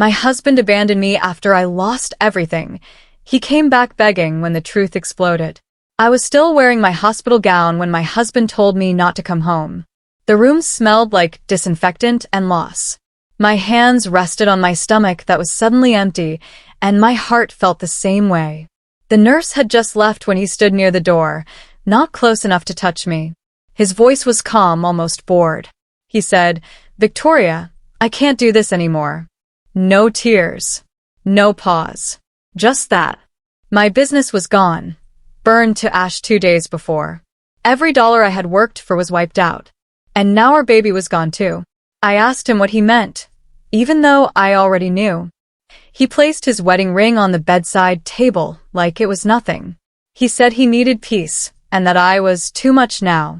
My husband abandoned me after I lost everything. He came back begging when the truth exploded. I was still wearing my hospital gown when my husband told me not to come home. The room smelled like disinfectant and loss. My hands rested on my stomach that was suddenly empty, and my heart felt the same way. The nurse had just left when he stood near the door, not close enough to touch me. His voice was calm, almost bored. He said, "Victoria, I can't do this anymore." No tears. No pause. Just that. My business was gone, burned to ash 2 days before. Every dollar I had worked for was wiped out. And now our baby was gone too. I asked him what he meant, even though I already knew. He placed his wedding ring on the bedside table like it was nothing. He said he needed peace and that I was too much now.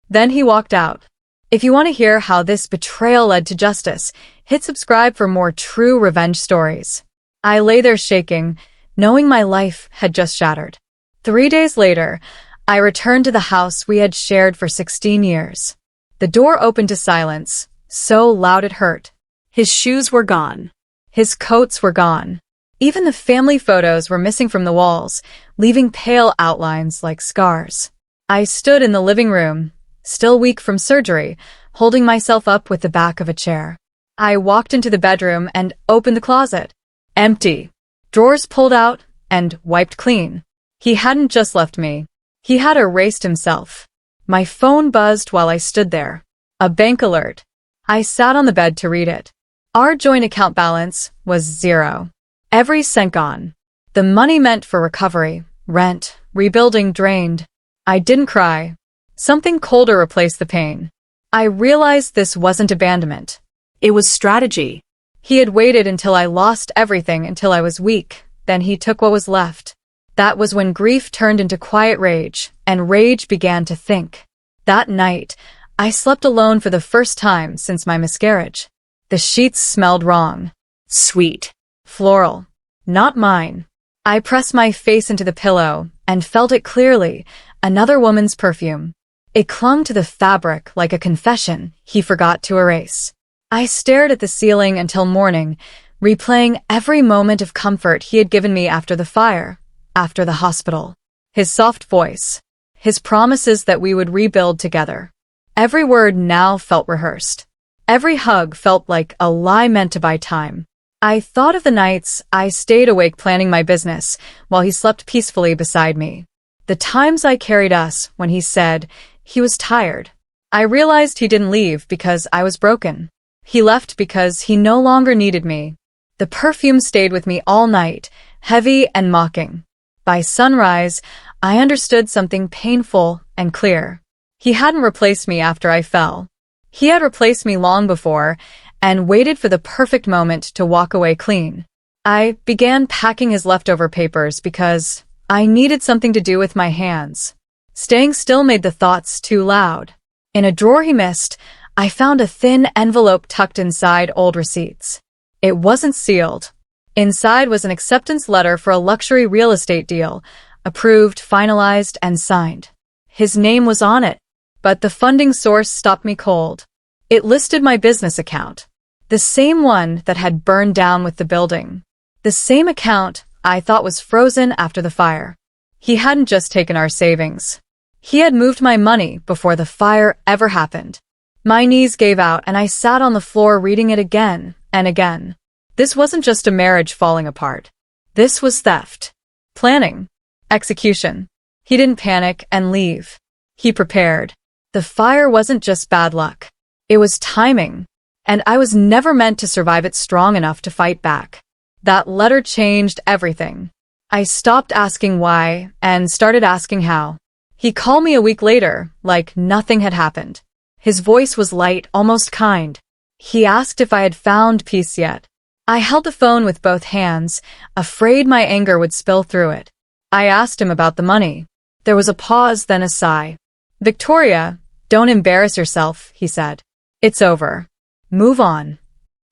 Then he walked out. If you want to hear how this betrayal led to justice, hit subscribe for more true revenge stories. I lay there shaking, knowing my life had just shattered. 3 days later, I returned to the house we had shared for 16 years. The door opened to silence, so loud it hurt. His shoes were gone. His coats were gone. Even the family photos were missing from the walls, leaving pale outlines like scars. I stood in the living room, still weak from surgery, holding myself up with the back of a chair. I walked into the bedroom and opened the closet. Empty. Drawers pulled out and wiped clean. He hadn't just left me. He had erased himself. My phone buzzed while I stood there. A bank alert. I sat on the bed to read it. Our joint account balance was 0. Every cent gone. The money meant for recovery, rent, rebuilding drained. I didn't cry. Something colder replaced the pain. I realized this wasn't abandonment. It was strategy. He had waited until I lost everything, until I was weak. Then he took what was left. That was when grief turned into quiet rage, and rage began to think. That night, I slept alone for the first time since my miscarriage. The sheets smelled wrong. Sweet. Floral. Not mine. I pressed my face into the pillow and felt it clearly, another woman's perfume. It clung to the fabric like a confession he forgot to erase. I stared at the ceiling until morning, replaying every moment of comfort he had given me after the fire, after the hospital. His soft voice. His promises that we would rebuild together. Every word now felt rehearsed. Every hug felt like a lie meant to buy time. I thought of the nights I stayed awake planning my business while he slept peacefully beside me. The times I carried us when he said he was tired. I realized he didn't leave because I was broken. He left because he no longer needed me. The perfume stayed with me all night, heavy and mocking. By sunrise, I understood something painful and clear. He hadn't replaced me after I fell. He had replaced me long before and waited for the perfect moment to walk away clean. I began packing his leftover papers because I needed something to do with my hands. Staying still made the thoughts too loud. In a drawer he missed, I found a thin envelope tucked inside old receipts. It wasn't sealed. Inside was an acceptance letter for a luxury real estate deal, approved, finalized, and signed. His name was on it, but the funding source stopped me cold. It listed my business account, the same one that had burned down with the building. The same account I thought was frozen after the fire. He hadn't just taken our savings. He had moved my money before the fire ever happened. My knees gave out and I sat on the floor reading it again and again. This wasn't just a marriage falling apart. This was theft. Planning. Execution. He didn't panic and leave. He prepared. The fire wasn't just bad luck. It was timing. And I was never meant to survive it strong enough to fight back. That letter changed everything. I stopped asking why and started asking how. He called me a week later, like nothing had happened. His voice was light, almost kind. He asked if I had found peace yet. I held the phone with both hands, afraid my anger would spill through it. I asked him about the money. There was a pause, then a sigh. "Victoria, don't embarrass yourself," he said. "It's over. Move on."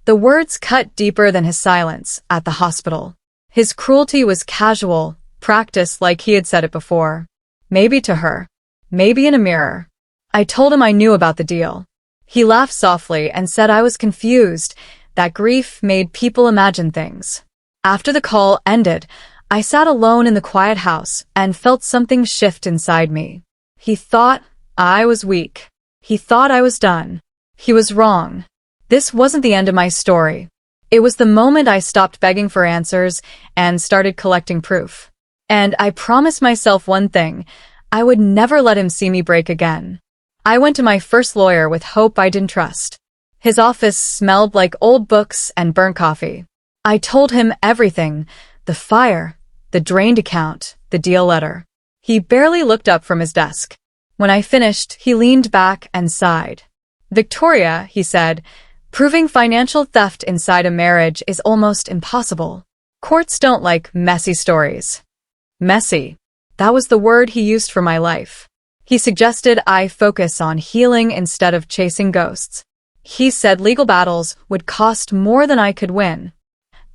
The words cut deeper than his silence at the hospital. His cruelty was casual, practiced like he had said it before. Maybe to her. Maybe in a mirror. I told him I knew about the deal. He laughed softly and said I was confused, that grief made people imagine things. After the call ended, I sat alone in the quiet house and felt something shift inside me. He thought I was weak. He thought I was done. He was wrong. This wasn't the end of my story. It was the moment I stopped begging for answers and started collecting proof. And I promised myself one thing: I would never let him see me break again. I went to my first lawyer with hope I didn't trust. His office smelled like old books and burnt coffee. I told him everything: the fire, the drained account, the deal letter. He barely looked up from his desk. When I finished, he leaned back and sighed. "Victoria," he said, "proving financial theft inside a marriage is almost impossible. Courts don't like messy stories." Messy. That was the word he used for my life. He suggested I focus on healing instead of chasing ghosts. He said legal battles would cost more than I could win.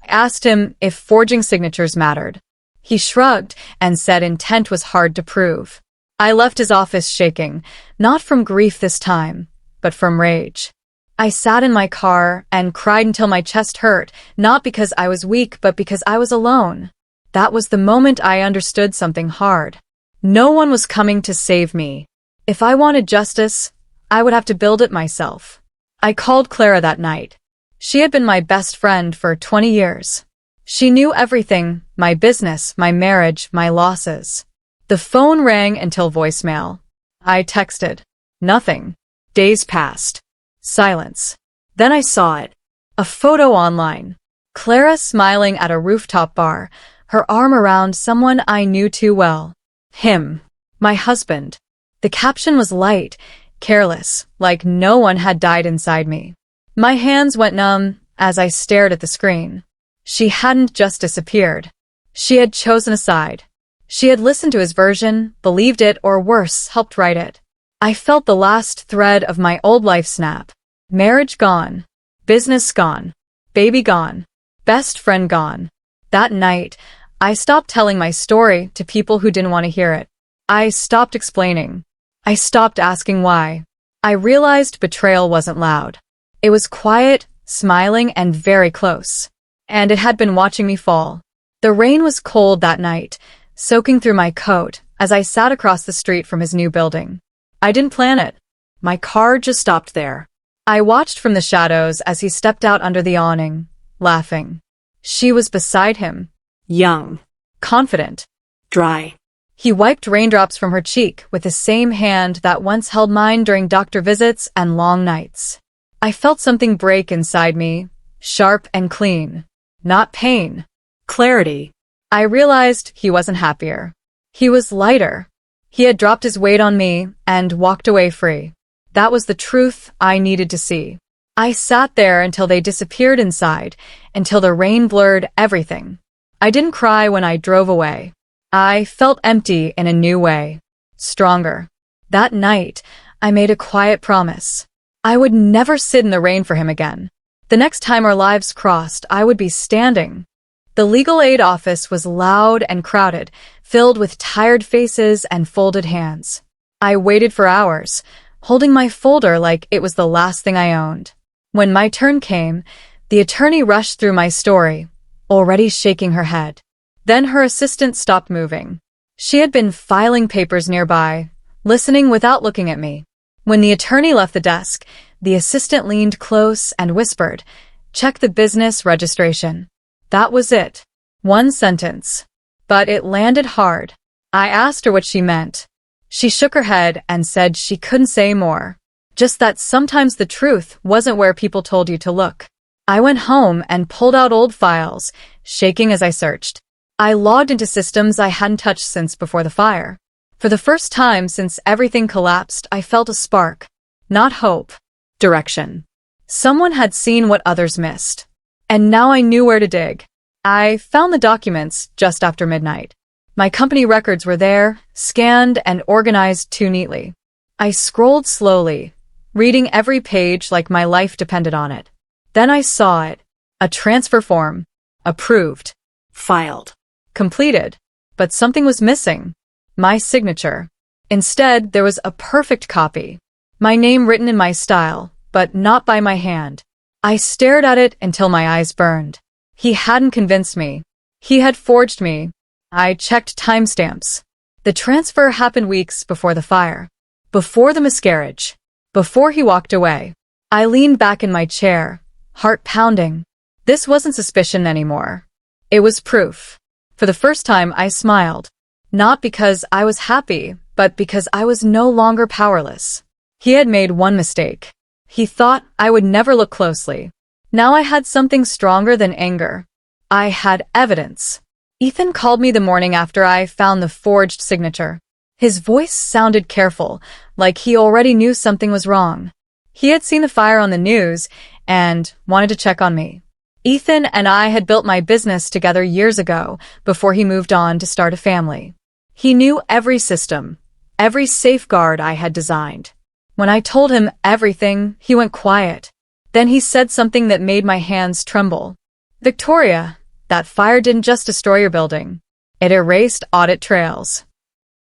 I asked him if forging signatures mattered. He shrugged and said intent was hard to prove. I left his office shaking, not from grief this time, but from rage. I sat in my car and cried until my chest hurt, not because I was weak, but because I was alone. That was the moment I understood something hard. No one was coming to save me. If I wanted justice, I would have to build it myself. I called Clara that night. She had been my best friend for 20 years. She knew everything: my business, my marriage, my losses. The phone rang until voicemail. I texted. Nothing. Days passed. Silence. Then I saw it. A photo online. Clara smiling at a rooftop bar, her arm around someone I knew too well. Him. My husband. The caption was light, careless, like no one had died inside me. My hands went numb as I stared at the screen. She hadn't just disappeared. She had chosen a side. She had listened to his version, believed it, or worse, helped write it. I felt the last thread of my old life snap. Marriage gone. Business gone. Baby gone. Best friend gone. That night, I stopped telling my story to people who didn't want to hear it. I stopped explaining. I stopped asking why. I realized betrayal wasn't loud. It was quiet, smiling, and very close. And it had been watching me fall. The rain was cold that night, soaking through my coat as I sat across the street from his new building. I didn't plan it. My car just stopped there. I watched from the shadows as he stepped out under the awning, laughing. She was beside him. Young. Confident. Dry. He wiped raindrops from her cheek with the same hand that once held mine during doctor visits and long nights. I felt something break inside me, sharp and clean. Not pain. Clarity. I realized he wasn't happier. He was lighter. He had dropped his weight on me and walked away free. That was the truth I needed to see. I sat there until they disappeared inside, until the rain blurred everything. I didn't cry when I drove away. I felt empty in a new way. Stronger. That night, I made a quiet promise. I would never sit in the rain for him again. The next time our lives crossed, I would be standing. The legal aid office was loud and crowded, filled with tired faces and folded hands. I waited for hours, holding my folder like it was the last thing I owned. When my turn came, the attorney rushed through my story, already shaking her head. Then her assistant stopped moving. She had been filing papers nearby, listening without looking at me. When the attorney left the desk, the assistant leaned close and whispered, "Check the business registration." That was it. One sentence. But it landed hard. I asked her what she meant. She shook her head and said she couldn't say more. Just that sometimes the truth wasn't where people told you to look. I went home and pulled out old files, shaking as I searched. I logged into systems I hadn't touched since before the fire. For the first time since everything collapsed, I felt a spark. Not hope. Direction. Someone had seen what others missed. And now I knew where to dig. I found the documents just after midnight. My company records were there, scanned and organized too neatly. I scrolled slowly, reading every page like my life depended on it. Then I saw it. A transfer form. Approved. Filed. Completed. But something was missing. My signature. Instead, there was a perfect copy. My name written in my style, but not by my hand. I stared at it until my eyes burned. He hadn't convinced me. He had forged me. I checked timestamps. The transfer happened weeks before the fire, before the miscarriage, before he walked away. I leaned back in my chair, heart pounding. This wasn't suspicion anymore. It was proof. For the first time, I smiled. Not because I was happy, but because I was no longer powerless. He had made one mistake. He thought I would never look closely. Now I had something stronger than anger. I had evidence. Ethan called me the morning after I found the forged signature. His voice sounded careful, like he already knew something was wrong. He had seen the fire on the news and wanted to check on me. Ethan and I had built my business together years ago before he moved on to start a family. He knew every system, every safeguard I had designed. When I told him everything, he went quiet. Then he said something that made my hands tremble. "Victoria, that fire didn't just destroy your building. It erased audit trails."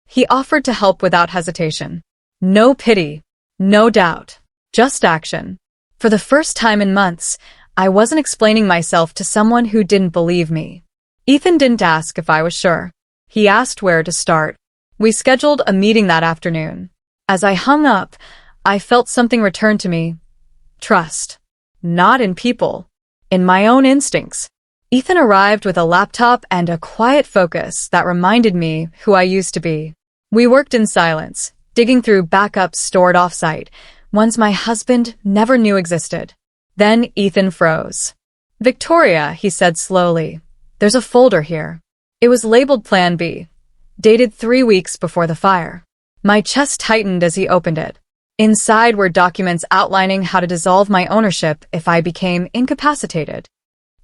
He offered to help without hesitation. No pity, no doubt, just action. For the first time in months, I wasn't explaining myself to someone who didn't believe me. Ethan didn't ask if I was sure. He asked where to start. We scheduled a meeting that afternoon. As I hung up, I felt something return to me. Trust. Not in people. In my own instincts. Ethan arrived with a laptop and a quiet focus that reminded me who I used to be. We worked in silence, digging through backups stored offsite, ones my husband never knew existed. Then Ethan froze. "Victoria," he said slowly, "there's a folder here." It was labeled Plan B, dated 3 weeks before the fire. My chest tightened as he opened it. Inside were documents outlining how to dissolve my ownership if I became incapacitated.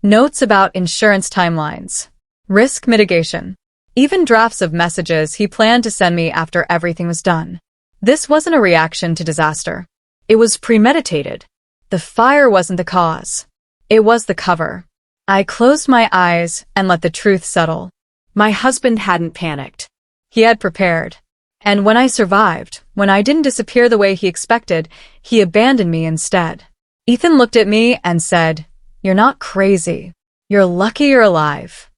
Notes about insurance timelines, risk mitigation, even drafts of messages he planned to send me after everything was done. This wasn't a reaction to disaster. It was premeditated. The fire wasn't the cause. It was the cover. I closed my eyes and let the truth settle. My husband hadn't panicked. He had prepared. And when I survived, when I didn't disappear the way he expected, he abandoned me instead. Ethan looked at me and said, "You're not crazy. You're lucky you're alive."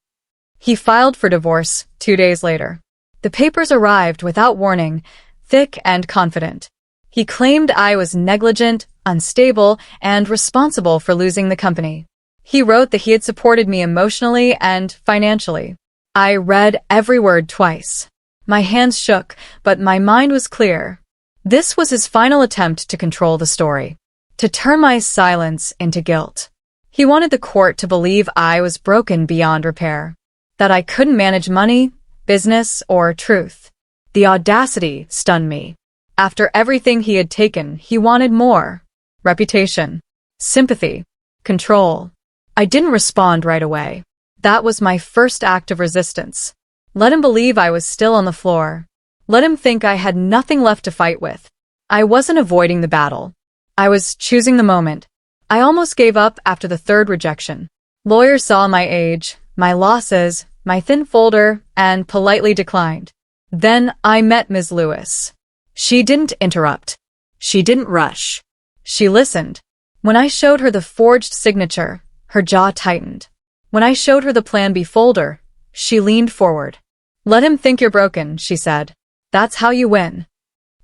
He filed for divorce 2 days later. The papers arrived without warning, thick and confident. He claimed I was negligent, unstable, and responsible for losing the company. He wrote that he had supported me emotionally and financially. I read every word twice. My hands shook, but my mind was clear. This was his final attempt to control the story, to turn my silence into guilt. He wanted the court to believe I was broken beyond repair, that I couldn't manage money, business, or truth. The audacity stunned me. After everything he had taken, he wanted more. Reputation, sympathy, control. I didn't respond right away. That was my first act of resistance. Let him believe I was still on the floor. Let him think I had nothing left to fight with. I wasn't avoiding the battle. I was choosing the moment. I almost gave up after the third rejection. Lawyers saw my age, my losses, my thin folder, and politely declined. Then I met Ms. Lewis. She didn't interrupt. She didn't rush. She listened. When I showed her the forged signature, her jaw tightened. When I showed her the Plan B folder, she leaned forward. "Let him think you're broken," she said. "That's how you win."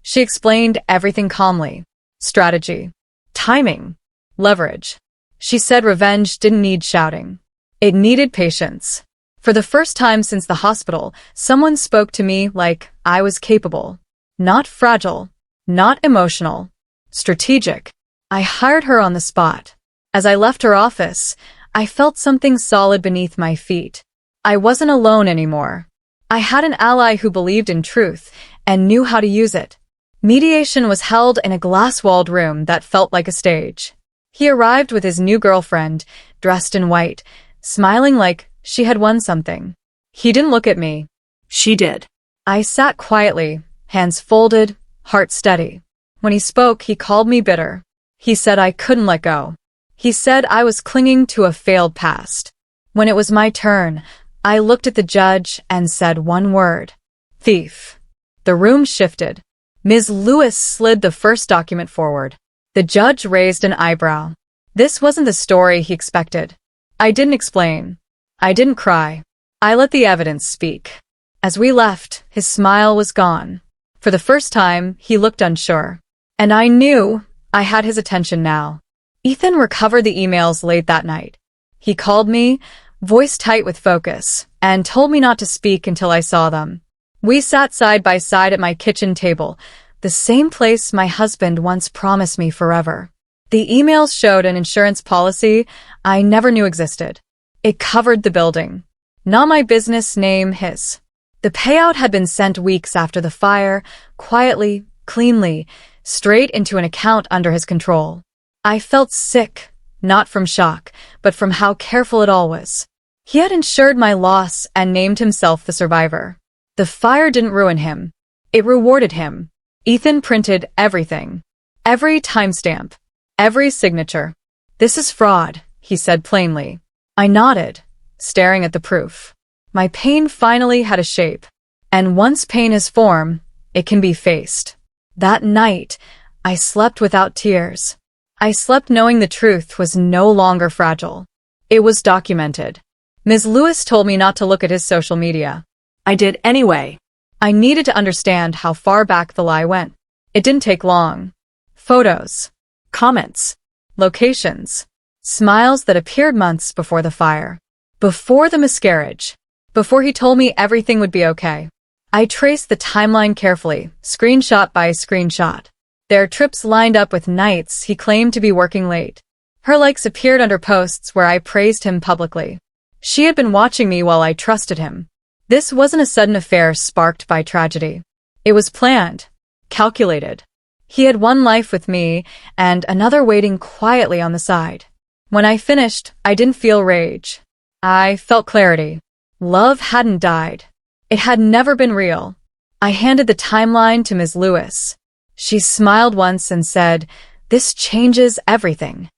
She explained everything calmly. Strategy, timing, leverage. She said revenge didn't need shouting. It needed patience. For the first time since the hospital, someone spoke to me like I was capable. Not fragile, not emotional, strategic. I hired her on the spot. As I left her office, I felt something solid beneath my feet. I wasn't alone anymore. I had an ally who believed in truth and knew how to use it. Mediation was held in a glass-walled room that felt like a stage. He arrived with his new girlfriend, dressed in white, smiling like she had won something. He didn't look at me. She did. I sat quietly, hands folded, heart steady. When he spoke, he called me bitter. He said I couldn't let go. He said I was clinging to a failed past. When it was my turn, I looked at the judge and said one word. Thief. The room shifted. Ms. Lewis slid the first document forward. The judge raised an eyebrow. This wasn't the story he expected. I didn't explain. I didn't cry. I let the evidence speak. As we left, his smile was gone. For the first time, he looked unsure. And I knew I had his attention now. Ethan recovered the emails late that night. He called me, voice tight with focus, and told me not to speak until I saw them. We sat side by side at my kitchen table, the same place my husband once promised me forever. The emails showed an insurance policy I never knew existed. It covered the building. Not my business name, his. The payout had been sent weeks after the fire, quietly, cleanly, straight into an account under his control. I felt sick, not from shock, but from how careful it all was. He had insured my loss and named himself the survivor. The fire didn't ruin him. It rewarded him. Ethan printed everything. Every timestamp. Every signature. "This is fraud," he said plainly. I nodded, staring at the proof. My pain finally had a shape. And once pain is form, it can be faced. That night, I slept without tears. I slept knowing the truth was no longer fragile. It was documented. Ms. Lewis told me not to look at his social media. I did anyway. I needed to understand how far back the lie went. It didn't take long. Photos, comments, locations, smiles that appeared months before the fire, before the miscarriage, before he told me everything would be okay. I traced the timeline carefully, screenshot by screenshot. Their trips lined up with nights he claimed to be working late. Her likes appeared under posts where I praised him publicly. She had been watching me while I trusted him. This wasn't a sudden affair sparked by tragedy. It was planned, calculated. He had one life with me and another waiting quietly on the side. When I finished, I didn't feel rage. I felt clarity. Love hadn't died. It had never been real. I handed the timeline to Ms. Lewis. She smiled once and said, "This changes everything."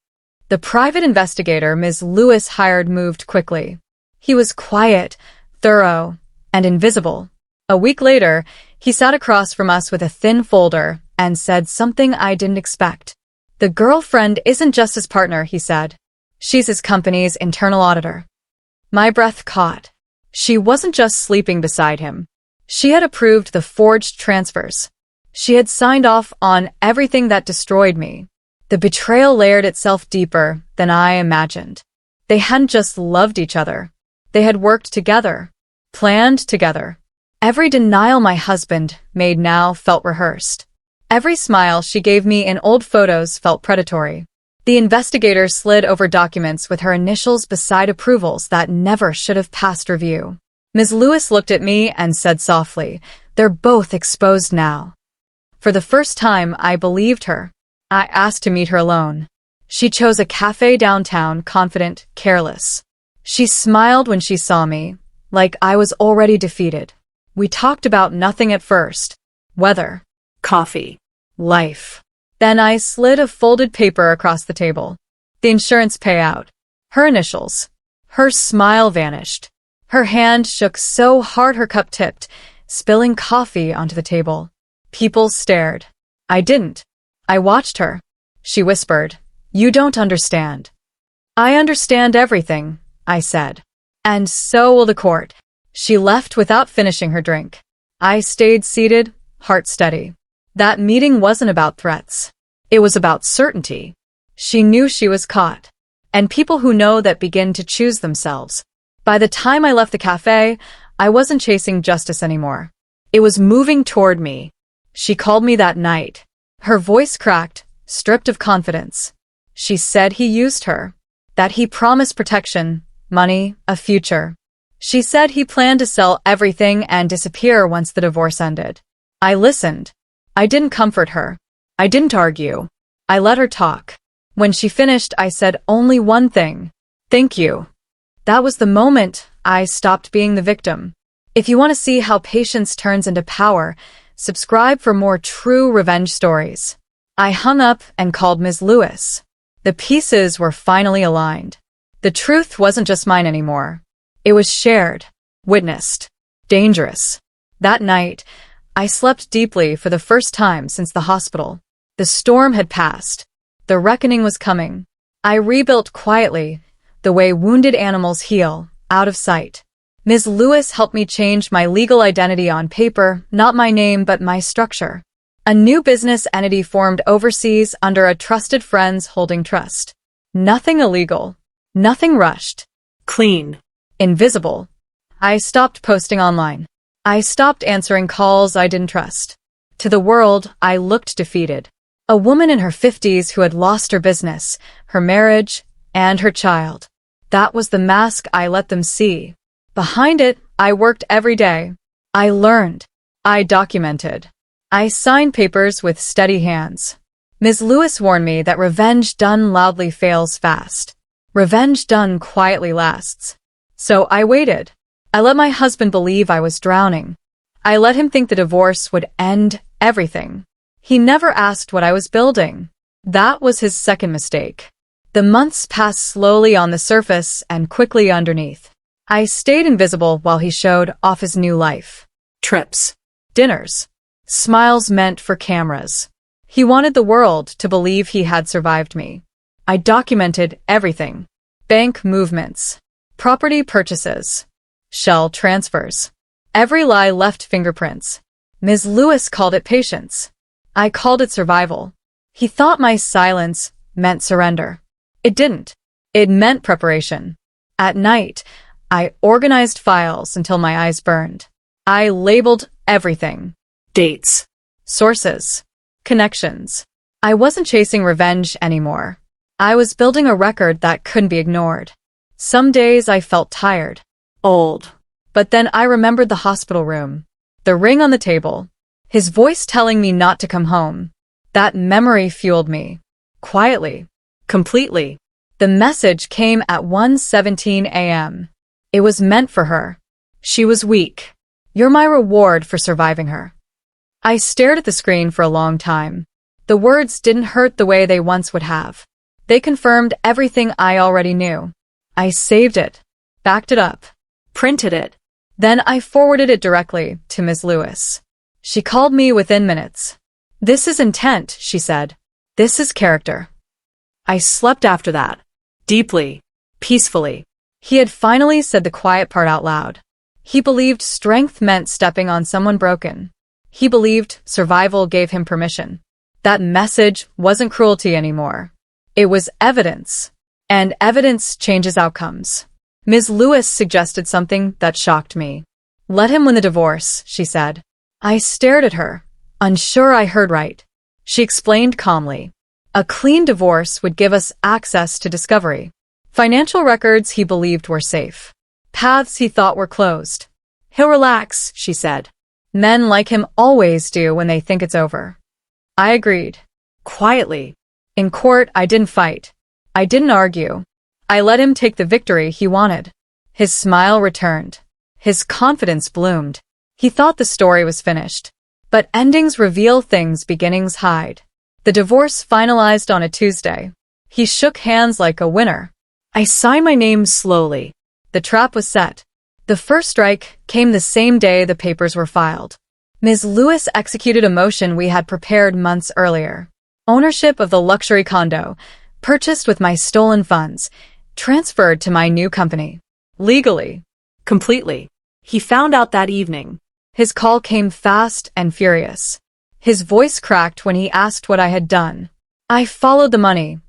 The private investigator Ms. Lewis hired moved quickly. He was quiet, thorough, and invisible. A week later, he sat across from us with a thin folder and said something I didn't expect. "The girlfriend isn't just his partner," he said. "She's his company's internal auditor." My breath caught. She wasn't just sleeping beside him. She had approved the forged transfers. She had signed off on everything that destroyed me. The betrayal layered itself deeper than I imagined. They hadn't just loved each other. They had worked together, planned together. Every denial my husband made now felt rehearsed. Every smile she gave me in old photos felt predatory. The investigator slid over documents with her initials beside approvals that never should have passed review. Ms. Lewis looked at me and said softly, "They're both exposed now." For the first time, I believed her. I asked to meet her alone. She chose a cafe downtown, confident, careless. She smiled when she saw me, like I was already defeated. We talked about nothing at first. Weather, coffee, life. Then I slid a folded paper across the table. The insurance payout. Her initials. Her smile vanished. Her hand shook so hard her cup tipped, spilling coffee onto the table. People stared. I didn't. I watched her. She whispered, "You don't understand." "I understand everything," I said. "And so will the court." She left without finishing her drink. I stayed seated, heart steady. That meeting wasn't about threats. It was about certainty. She knew she was caught. And people who know that begin to choose themselves. By the time I left the cafe, I wasn't chasing justice anymore. It was moving toward me. She called me that night. Her voice cracked, stripped of confidence. She said he used her. That he promised protection, money, a future. She said he planned to sell everything and disappear once the divorce ended. I listened. I didn't comfort her. I didn't argue. I let her talk. When she finished, I said only one thing. "Thank you." That was the moment I stopped being the victim. If you want to see how patience turns into power, subscribe for more true revenge stories. I hung up and called Ms. Lewis. The pieces were finally aligned. The truth wasn't just mine anymore. It was shared, witnessed, dangerous. That night, I slept deeply for the first time since the hospital. The storm had passed. The reckoning was coming. I rebuilt quietly, the way wounded animals heal, out of sight. Ms. Lewis helped me change my legal identity on paper, not my name but my structure. A new business entity formed overseas under a trusted friend's holding trust. Nothing illegal. Nothing rushed. Clean. Invisible. I stopped posting online. I stopped answering calls I didn't trust. To the world, I looked defeated. A woman in her 50s who had lost her business, her marriage, and her child. That was the mask I let them see. Behind it, I worked every day. I learned. I documented. I signed papers with steady hands. Ms. Lewis warned me that revenge done loudly fails fast. Revenge done quietly lasts. So I waited. I let my husband believe I was drowning. I let him think the divorce would end everything. He never asked what I was building. That was his second mistake. The months passed slowly on the surface and quickly underneath. I stayed invisible while he showed off his new life. Trips. Dinners. Smiles meant for cameras. He wanted the world to believe he had survived me. I documented everything. Bank movements. Property purchases. Shell transfers. Every lie left fingerprints. Ms. Lewis called it patience. I called it survival. He thought my silence meant surrender. It didn't. It meant preparation. At night, I organized files until my eyes burned. I labeled everything. Dates. Sources. Connections. I wasn't chasing revenge anymore. I was building a record that couldn't be ignored. Some days I felt tired. Old. But then I remembered the hospital room. The ring on the table. His voice telling me not to come home. That memory fueled me. Quietly. Completely. The message came at 1:17 a.m. It was meant for her. She was weak. You're my reward for surviving her. I stared at the screen for a long time. The words didn't hurt the way they once would have. They confirmed everything I already knew. I saved it. Backed it up. Printed it. Then I forwarded it directly to Ms. Lewis. She called me within minutes. This is intent, she said. This is character. I slept after that. Deeply. Peacefully. He had finally said the quiet part out loud. He believed strength meant stepping on someone broken. He believed survival gave him permission. That message wasn't cruelty anymore. It was evidence. And evidence changes outcomes. Ms. Lewis suggested something that shocked me. Let him win the divorce, she said. I stared at her, unsure I heard right. She explained calmly. A clean divorce would give us access to discovery. Financial records he believed were safe. Paths he thought were closed. He'll relax, she said. Men like him always do when they think it's over. I agreed. Quietly. In court, I didn't fight. I didn't argue. I let him take the victory he wanted. His smile returned. His confidence bloomed. He thought the story was finished. But endings reveal things beginnings hide. The divorce finalized on a Tuesday. He shook hands like a winner. I signed my name slowly. The trap was set. The first strike came the same day the papers were filed. Ms. Lewis executed a motion we had prepared months earlier. Ownership of the luxury condo, purchased with my stolen funds, transferred to my new company. Legally. Completely. He found out that evening. His call came fast and furious. His voice cracked when he asked what I had done. I followed the money,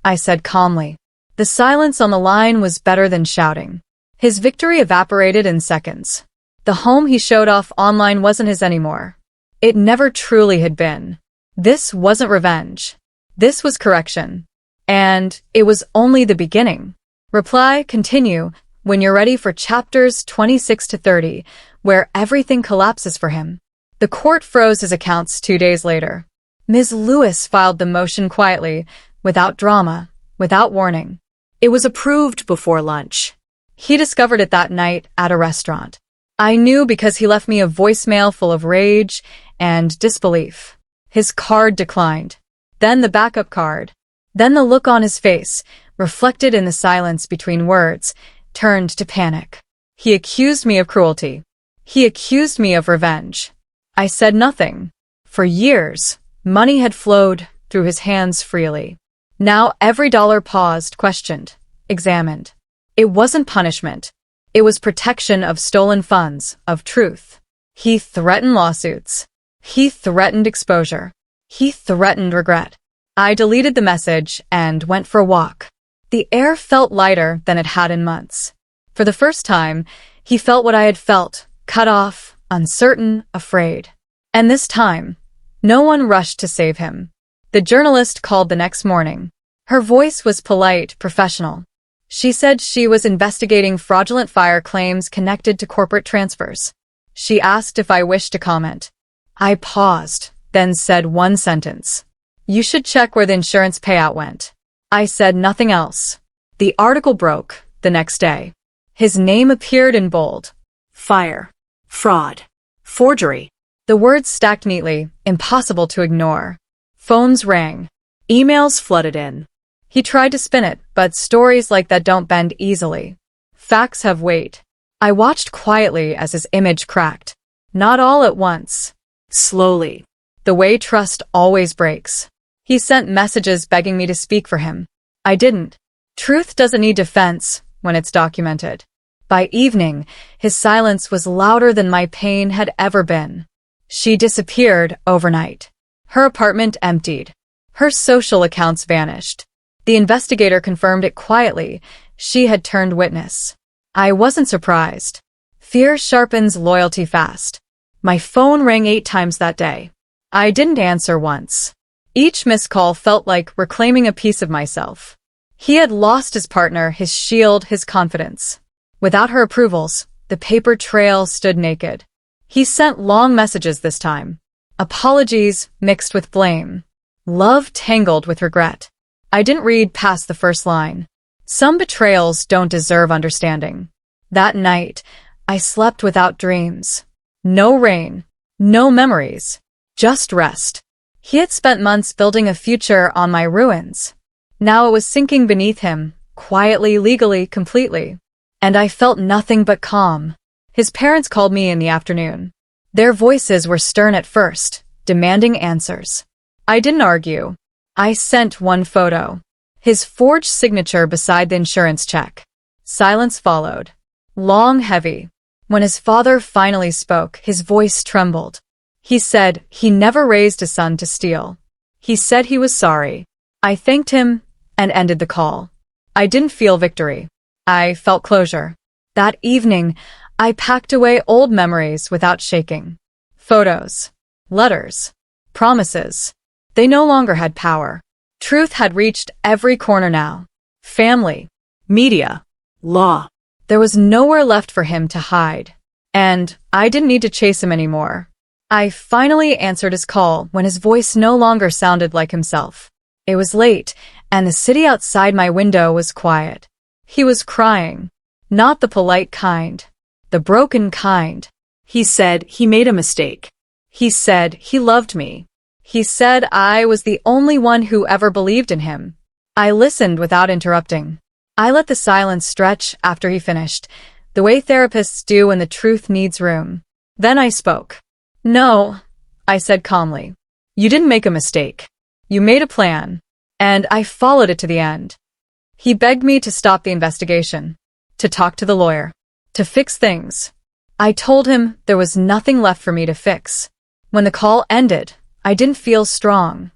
I said calmly. The silence on the line was better than shouting. His victory evaporated in seconds. The home he showed off online wasn't his anymore. It never truly had been. This wasn't revenge. This was correction. And it was only the beginning. Reply, continue, when you're ready for chapters 26 to 30, where everything collapses for him. The court froze his accounts 2 days later. Ms. Lewis filed the motion quietly, without drama, without warning. It was approved before lunch. He discovered it that night at a restaurant. I knew because he left me a voicemail full of rage and disbelief. His card declined. Then the backup card. Then the look on his face, reflected in the silence between words, turned to panic. He accused me of cruelty. He accused me of revenge. I said nothing. For years, money had flowed through his hands freely. Now every dollar paused, questioned, examined. It wasn't punishment. It was protection of stolen funds, of truth. He threatened lawsuits. He threatened exposure. He threatened regret. I deleted the message and went for a walk. The air felt lighter than it had in months. For the first time, he felt what I had felt, cut off, uncertain, afraid. And this time, no one rushed to save him. The journalist called the next morning. Her voice was polite, professional. She said she was investigating fraudulent fire claims connected to corporate transfers. She asked if I wished to comment. I paused, then said one sentence. You should check where the insurance payout went. I said nothing else. The article broke the next day. His name appeared in bold. Fire. Fraud. Forgery. The words stacked neatly, impossible to ignore. Phones rang. Emails flooded in. He tried to spin it, but stories like that don't bend easily. Facts have weight. I watched quietly as his image cracked. Not all at once. Slowly. The way trust always breaks. He sent messages begging me to speak for him. I didn't. Truth doesn't need defense when it's documented. By evening, his silence was louder than my pain had ever been. She disappeared overnight. Her apartment emptied. Her social accounts vanished. The investigator confirmed it quietly. She had turned witness. I wasn't surprised. Fear sharpens loyalty fast. My phone rang 8 times that day. I didn't answer once. Each missed call felt like reclaiming a piece of myself. He had lost his partner, his shield, his confidence. Without her approvals, the paper trail stood naked. He sent long messages this time. Apologies mixed with blame. Love tangled with regret. I didn't read past the first line. Some betrayals don't deserve understanding. That night, I slept without dreams. No rain. No memories. Just rest. He had spent months building a future on my ruins. Now it was sinking beneath him, quietly, legally, completely. And I felt nothing but calm. His parents called me in the afternoon. Their voices were stern at first, demanding answers. I didn't argue. I sent one photo. His forged signature beside the insurance check. Silence followed. Long, heavy. When his father finally spoke, his voice trembled. He said he never raised a son to steal. He said he was sorry. I thanked him and ended the call. I didn't feel victory. I felt closure. That evening, I packed away old memories without shaking. Photos. Letters. Promises. They no longer had power. Truth had reached every corner now. Family. Media. Law. There was nowhere left for him to hide. And I didn't need to chase him anymore. I finally answered his call when his voice no longer sounded like himself. It was late, and the city outside my window was quiet. He was crying. Not the polite kind. The broken kind. He said he made a mistake. He said he loved me. He said I was the only one who ever believed in him. I listened without interrupting. I let the silence stretch after he finished, the way therapists do when the truth needs room. Then I spoke. No, I said calmly. You didn't make a mistake. You made a plan, and I followed it to the end. He begged me to stop the investigation, to talk to the lawyer, to fix things. I told him there was nothing left for me to fix. When the call ended, I didn't feel strong.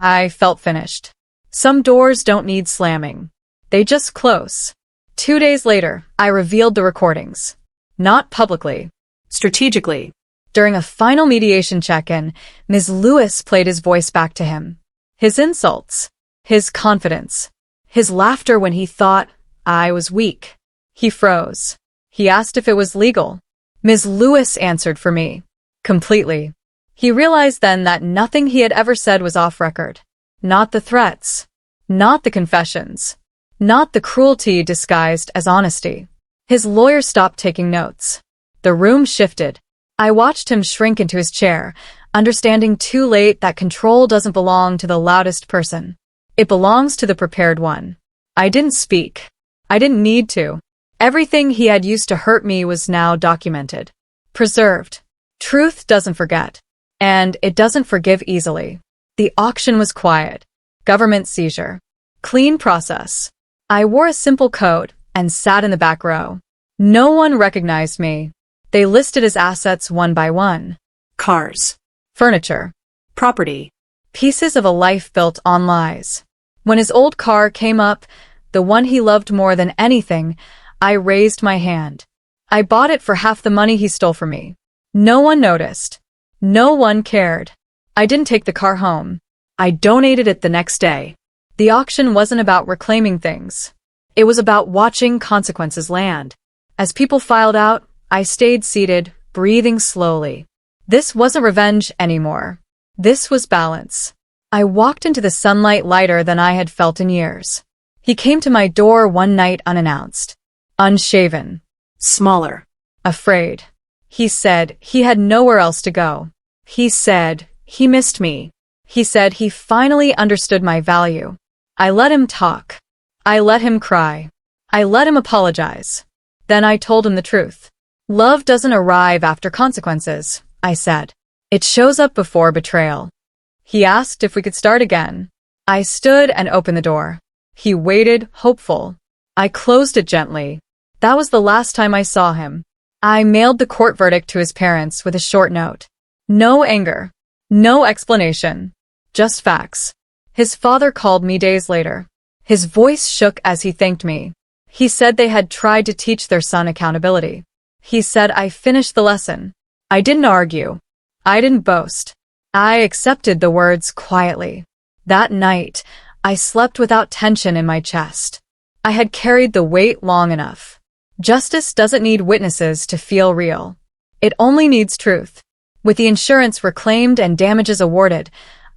I felt finished. Some doors don't need slamming. They just close. 2 days later, I revealed the recordings. Not publicly. Strategically. During a final mediation check-in, Ms. Lewis played his voice back to him. His insults. His confidence. His laughter when he thought I was weak. He froze. He asked if it was legal. Ms. Lewis answered for me. Completely. He realized then that nothing he had ever said was off record. Not the threats. Not the confessions. Not the cruelty disguised as honesty. His lawyer stopped taking notes. The room shifted. I watched him shrink into his chair, understanding too late that control doesn't belong to the loudest person. It belongs to the prepared one. I didn't speak. I didn't need to. Everything he had used to hurt me was now documented. Preserved. Truth doesn't forget. And it doesn't forgive easily. The auction was quiet. Government seizure. Clean process. I wore a simple coat and sat in the back row. No one recognized me. They listed his assets one by one. Cars. Furniture. Property. Pieces of a life built on lies. When his old car came up, the one he loved more than anything, I raised my hand. I bought it for half the money he stole from me. No one noticed. No one cared. I didn't take the car home. I donated it the next day. The auction wasn't about reclaiming things. It was about watching consequences land. As people filed out, I stayed seated, breathing slowly. This wasn't revenge anymore. This was balance. I walked into the sunlight lighter than I had felt in years. He came to my door one night unannounced. Unshaven. Smaller. Afraid. He said he had nowhere else to go. He said he missed me. He said he finally understood my value. I let him talk. I let him cry. I let him apologize. Then I told him the truth. Love doesn't arrive after consequences, I said. It shows up before betrayal. He asked if we could start again. I stood and opened the door. He waited, hopeful. I closed it gently. That was the last time I saw him. I mailed the court verdict to his parents with a short note. No anger. No explanation. Just facts. His father called me days later. His voice shook as he thanked me. He said they had tried to teach their son accountability. He said I finished the lesson. I didn't argue. I didn't boast. I accepted the words quietly. That night, I slept without tension in my chest. I had carried the weight long enough. Justice doesn't need witnesses to feel real. It only needs truth. With the insurance reclaimed and damages awarded,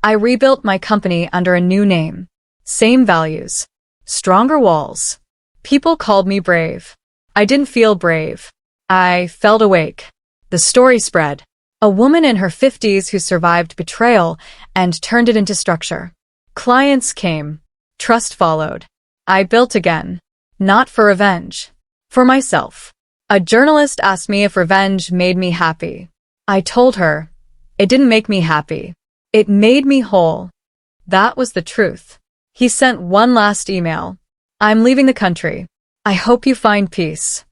I rebuilt my company under a new name. Same values. Stronger walls. People called me brave. I didn't feel brave. I felt awake. The story spread. A woman in her 50s who survived betrayal and turned it into structure. Clients came. Trust followed. I built again. Not for revenge. For myself. A journalist asked me if revenge made me happy. I told her, it didn't make me happy. It made me whole. That was the truth. He sent one last email. I'm leaving the country. I hope you find peace.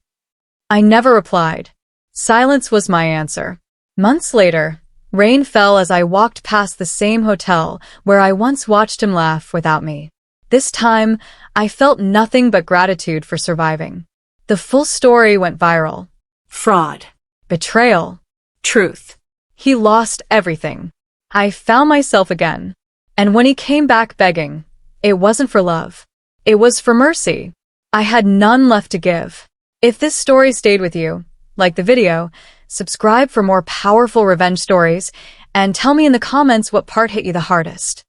I never replied. Silence was my answer. Months later, rain fell as I walked past the same hotel where I once watched him laugh without me. This time, I felt nothing but gratitude for surviving. The full story went viral. Fraud. Betrayal. Truth. He lost everything. I found myself again. And when he came back begging, it wasn't for love. It was for mercy. I had none left to give. If this story stayed with you, like the video, subscribe for more powerful revenge stories, and tell me in the comments what part hit you the hardest.